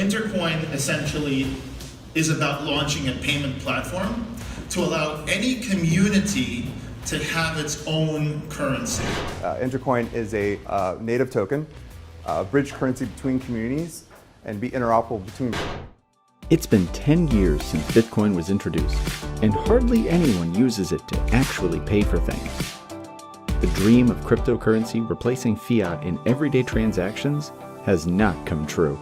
Intercoin essentially is about launching a payment platform to allow any community to have its own currency. Intercoin is a native token, bridge currency between communities, and be interoperable between. It's been 10 years since Bitcoin was introduced, and hardly anyone uses it to actually pay for things. The dream of cryptocurrency replacing fiat in everyday transactions has not come true.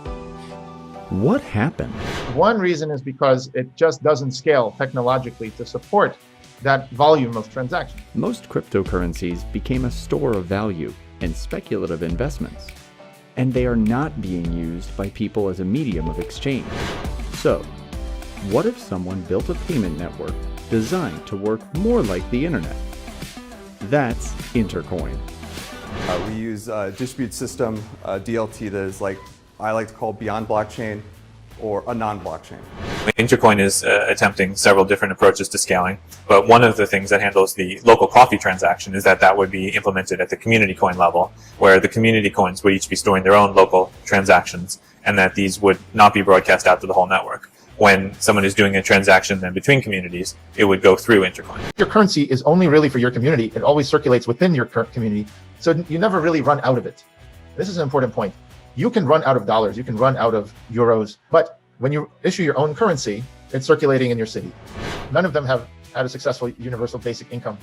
What happened? One reason is because it just doesn't scale technologically to support that volume of transactions. Most cryptocurrencies became a store of value and speculative investments, and they are not being used by people as a medium of exchange. So, what if someone built a payment network designed to work more like the internet? That's Intercoin. We use a distributed system, DLT, that is I like to call beyond blockchain or a non-blockchain. Intercoin is attempting several different approaches to scaling, but one of the things that handles the local coffee transaction is that would be implemented at the community coin level, where the community coins would each be storing their own local transactions, and that these would not be broadcast out to the whole network. When someone is doing a transaction then between communities, it would go through Intercoin. Your currency is only really for your community. It always circulates within your community, so you never really run out of it. This is an important point. You can run out of dollars, you can run out of euros, but when you issue your own currency, it's circulating in your city. None of them have had a successful universal basic income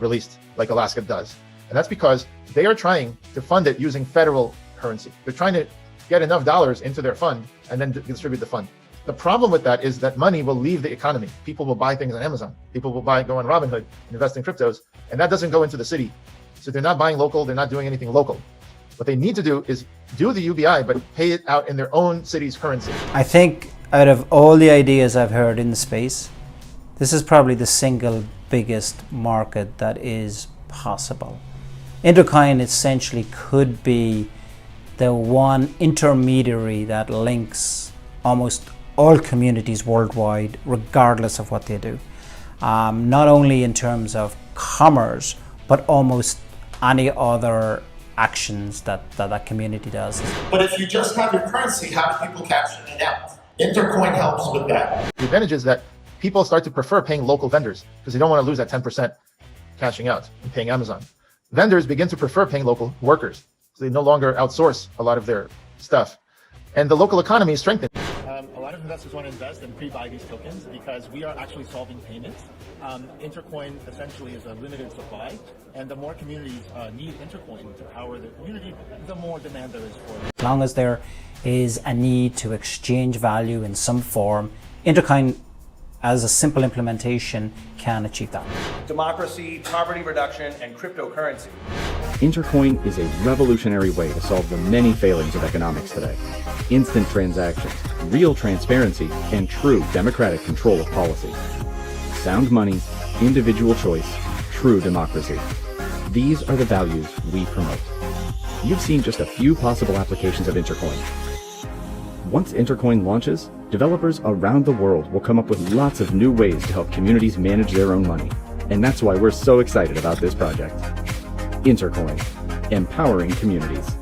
released like Alaska does. And that's because they are trying to fund it using federal currency. They're trying to get enough dollars into their fund and then distribute the fund. The problem with that is that money will leave the economy. People will buy things on Amazon. People will go on Robinhood, invest in cryptos, and that doesn't go into the city. So they're not buying local, they're not doing anything local. What they need to do is do the UBI, but pay it out in their own city's currency. I think out of all the ideas I've heard in the space, this is probably the single biggest market that is possible. Intercoin essentially could be the one intermediary that links almost all communities worldwide, regardless of what they do. Not only in terms of commerce, but almost any other actions that community does. But if you just have your currency, how do people cash in and out? Intercoin helps with that. The advantage is that people start to prefer paying local vendors because they don't want to lose that 10% cashing out and paying Amazon. Vendors begin to prefer paying local workers, so they no longer outsource a lot of their stuff. And the local economy is strengthened. A lot of investors want to invest and pre-buy these tokens because we are actually solving payments. Intercoin essentially is a limited supply, and the more communities need Intercoin to power their community, the more demand there is for it. As long as there is a need to exchange value in some form, Intercoin, as a simple implementation, can achieve that. Democracy, poverty reduction, and cryptocurrency. Intercoin is a revolutionary way to solve the many failings of economics today. Instant transactions, real transparency, and true democratic control of policy. Sound money, individual choice, true democracy. These are the values we promote. You've seen just a few possible applications of Intercoin. Once Intercoin launches, developers around the world will come up with lots of new ways to help communities manage their own money. And that's why we're so excited about this project. Intercoin, empowering communities.